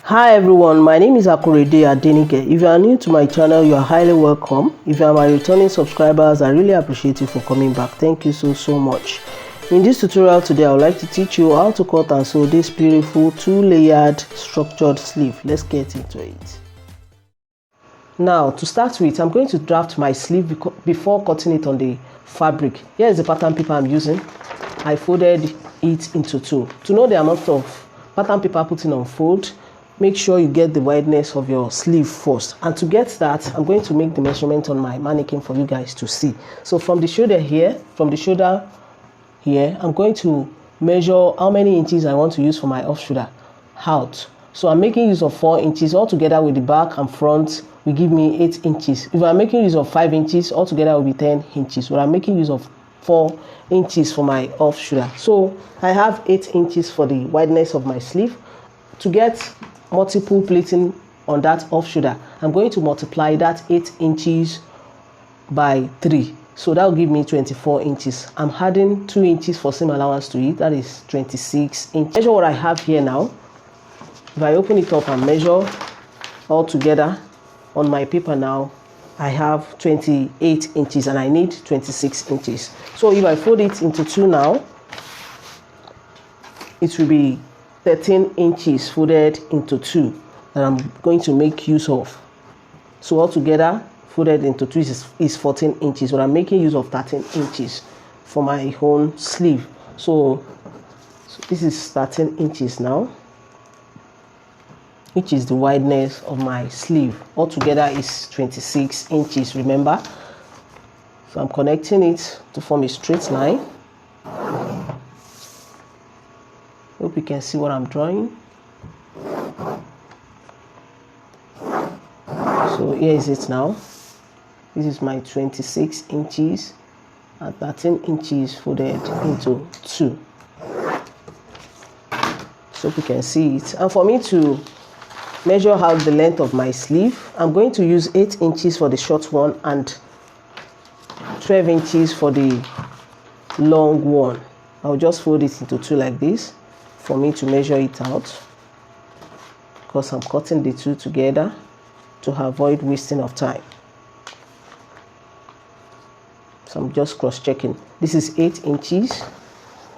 Hi everyone, my name is Akorede Adenike. If you are new to my channel, you are highly welcome. If you are my returning subscribers, I really appreciate you for coming back. Thank you so much. In this tutorial today, I would like to teach you how to cut and sew this beautiful 2-layered structured sleeve. Let's get into it. Now, to start with, I'm going to draft my sleeve before cutting it on the fabric. Here is the pattern paper I'm using. I folded it into two. To know the amount of pattern paper putting on fold, make sure you get the wideness of your sleeve first. And to get that, I'm going to make the measurement on my mannequin for you guys to see. So from the shoulder here, I'm going to measure how many inches I want to use for my off shoulder out. So I'm making use of 4 inches. Altogether with the back and front will give me 8 inches. If I'm making use of 5 inches, altogether will be 10 inches. But I'm making use of 4 inches for my off shoulder. So I have 8 inches for the wideness of my sleeve. To get multiple pleating on that off shoulder, I'm going to multiply that 8 inches by 3. So that will give me 24 inches. I'm adding 2 inches for seam allowance to it. That is 26 inches. Measure what I have here now. If I open it up and measure all together on my paper now, I have 28 inches and I need 26 inches. So if I fold it into 2 now, it will be 13 inches folded into 2 that I'm going to make use of. So altogether, folded into 2 is 14 inches, but I'm making use of 13 inches for my own sleeve. So this is 13 inches now, which is the wideness of my sleeve. Altogether is 26 inches, remember. So I'm connecting it to form a straight line. Hope you can see what I'm drawing. So here is it now. This is my 26 inches and 13 inches folded into 2. So you can see it. And for me to measure out the length of my sleeve, I'm going to use 8 inches for the short one and 12 inches for the long one. I'll just fold it into 2 like this for me to measure it out, because I'm cutting the 2 together to avoid wasting of time. So I'm just cross-checking. This is 8 inches,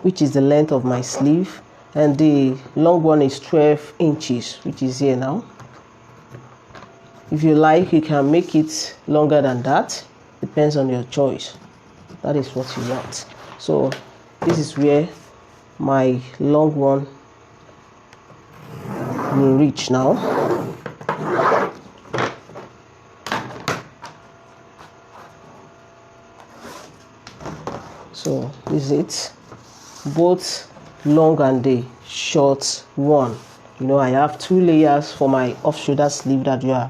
which is the length of my sleeve, and the long one is 12 inches, which is here now. If you like, you can make it longer than that. Depends on your choice. That is what you want. So this is where my long one will reach now. So this is it, both long and the short one. You know, I have 2 layers for my off shoulder sleeve that you are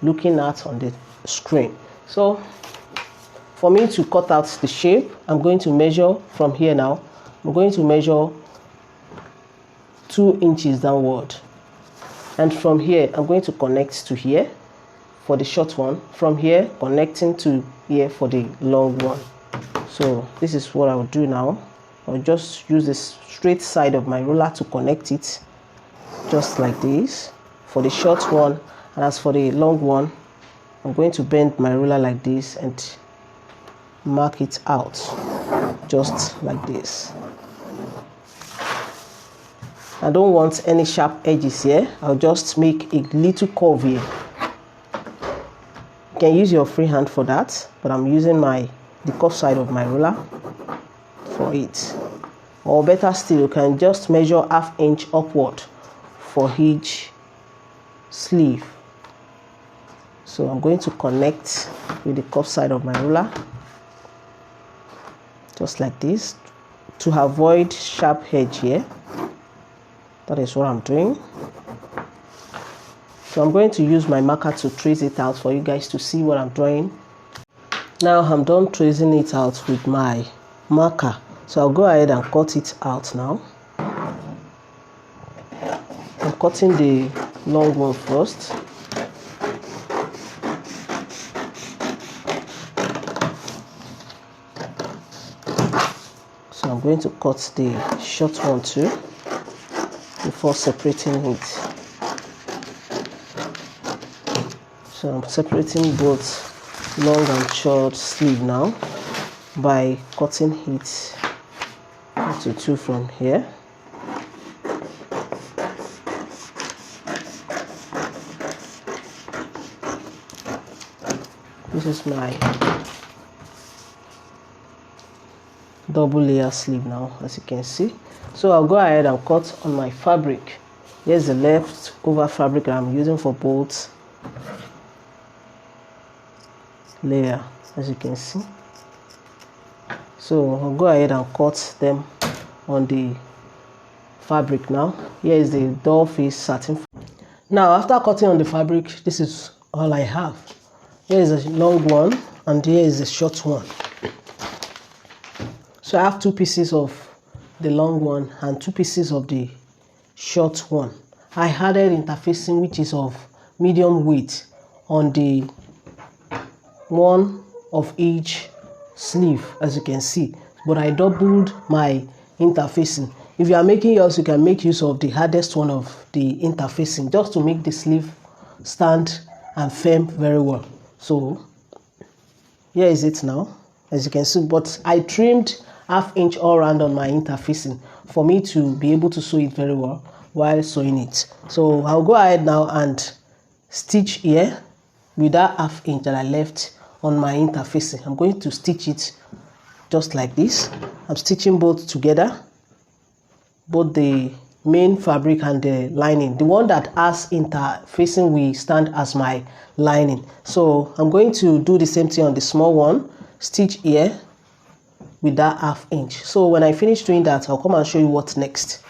looking at on the screen. So for me to cut out the shape, I'm going to measure from here now. I'm going to measure 2 inches downward, and from here I'm going to connect to here for the short one, from here connecting to here for the long one. So this is what I'll do now. I'll just use the straight side of my ruler to connect it, just like this for the short one, and as for the long one, I'm going to bend my ruler like this and mark it out just like this. I don't want any sharp edges here. I'll just make a little curve here. You can use your free hand for that, but I'm using the curved side of my ruler for it. Or better still, you can just measure ½ inch upward for each sleeve. So I'm going to connect with the curved side of my ruler, just like this, to avoid sharp edge here. That is what I'm doing. So I'm going to use my marker to trace it out for you guys to see what I'm drawing. Now I'm done tracing it out with my marker. So I'll go ahead and cut it out now. I'm cutting the long one first. So I'm going to cut the short one too before separating it. So I'm separating both long and short sleeve now by cutting it into two from here. This is my double layer sleeve now, as you can see. So I'll go ahead and cut on my fabric. Here's the leftover fabric that I'm using for both layer, as you can see. So I'll go ahead and cut them on the fabric now. Here is the doll face satin. Now after cutting on the fabric, this is all I have. Here is a long one and here is a short one. So I have two pieces of the long one and two pieces of the short one. I added interfacing which is of medium weight on the one of each sleeve, as you can see, but I doubled my interfacing. If you are making yours, you can make use of the hardest one of the interfacing just to make the sleeve stand and firm very well. So here is it now, as you can see, but I trimmed ½ inch all around on my interfacing for me to be able to sew it very well while sewing it. So I'll go ahead now and stitch here with that ½ inch that I left on my interfacing. I'm going to stitch it just like this. I'm stitching both together, both the main fabric and the lining. The one that has interfacing will stand as my lining. So I'm going to do the same thing on the small one, stitch here with that ½ inch. So when I finish doing that, I'll come and show you what's next.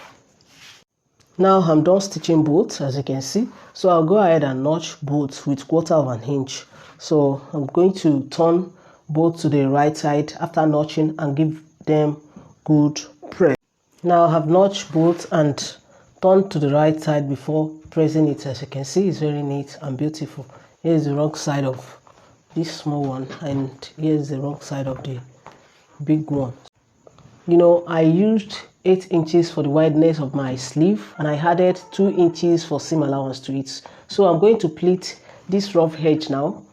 Now I'm done stitching both, as you can see. So I'll go ahead and notch both with 1/4 inch. So I'm going to turn both to the right side after notching and give them good press. Now I have notched both and turned to the right side before pressing it. As you can see, it's very neat and beautiful. Here is the wrong side of this small one and here is the wrong side of the big one. You know, I used 8 inches for the wideness of my sleeve and I added 2 inches for seam allowance to it. So I'm going to pleat this rough edge now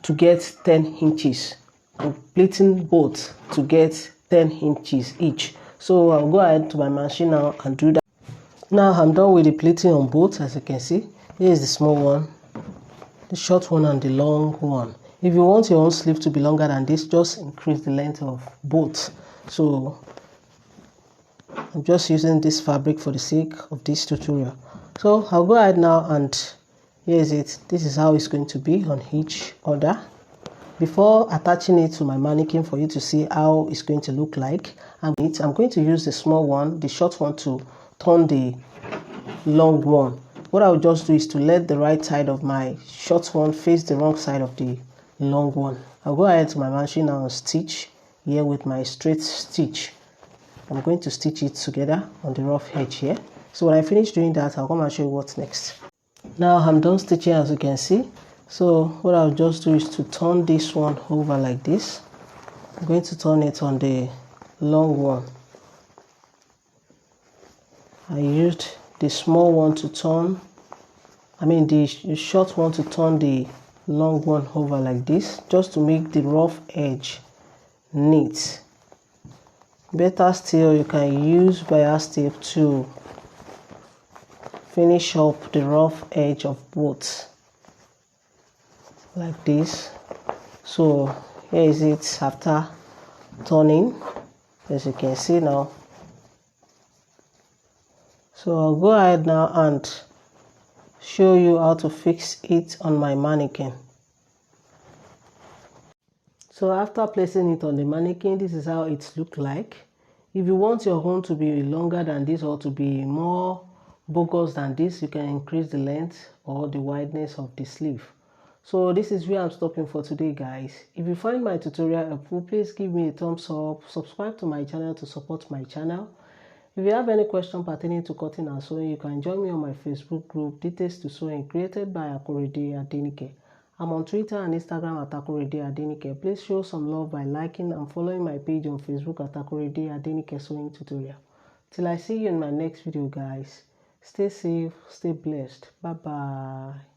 to get 10 inches. I'm pleating both to get 10 inches each. So I'll go ahead to my machine now and do that. Now I'm done with the pleating on both, as you can see. Here is the small one, the short one and the long one. If you want your own sleeve to be longer than this, just increase the length of both. So I'm just using this fabric for the sake of this tutorial. So I'll go ahead now and here is it. This is how it's going to be on each other. Before attaching it to my mannequin for you to see how it's going to look like, I'm going to use the small one, the short one, to turn the long one. What I'll just do is to let the right side of my short one face the wrong side of the long one. I'll go ahead to my machine now and stitch here with my straight stitch. I'm going to stitch it together on the rough edge here. So when I finish doing that, I'll come and show you what's next. Now I'm done stitching, as you can see. So what I'll just do is to turn this one over like this. I'm going to turn it on the long one. I used the small one to turn, the short one to turn the long one over like this, just to make the rough edge neat. Better still, you can use bias tape to finish up the rough edge of both like this. So here is it after turning, as you can see now. So I'll go ahead now and show you how to fix it on my mannequin. So after placing it on the mannequin, this is how it looks like. If you want your own to be longer than this or to be more bogus than this, you can increase the length or the wideness of the sleeve. So this is where I'm stopping for today, guys. If you find my tutorial helpful, please give me a thumbs up, subscribe to my channel to support my channel. If you have any question pertaining to cutting and sewing, you can join me on my Facebook group, Details to Sewing, created by Akorede Adenike. I'm on Twitter and Instagram at Akorede Adenike. Please show some love by liking and following my page on Facebook at Akorede Adenike Sewing Tutorial. Till I see you in my next video, guys. Stay safe, stay blessed. Bye-bye.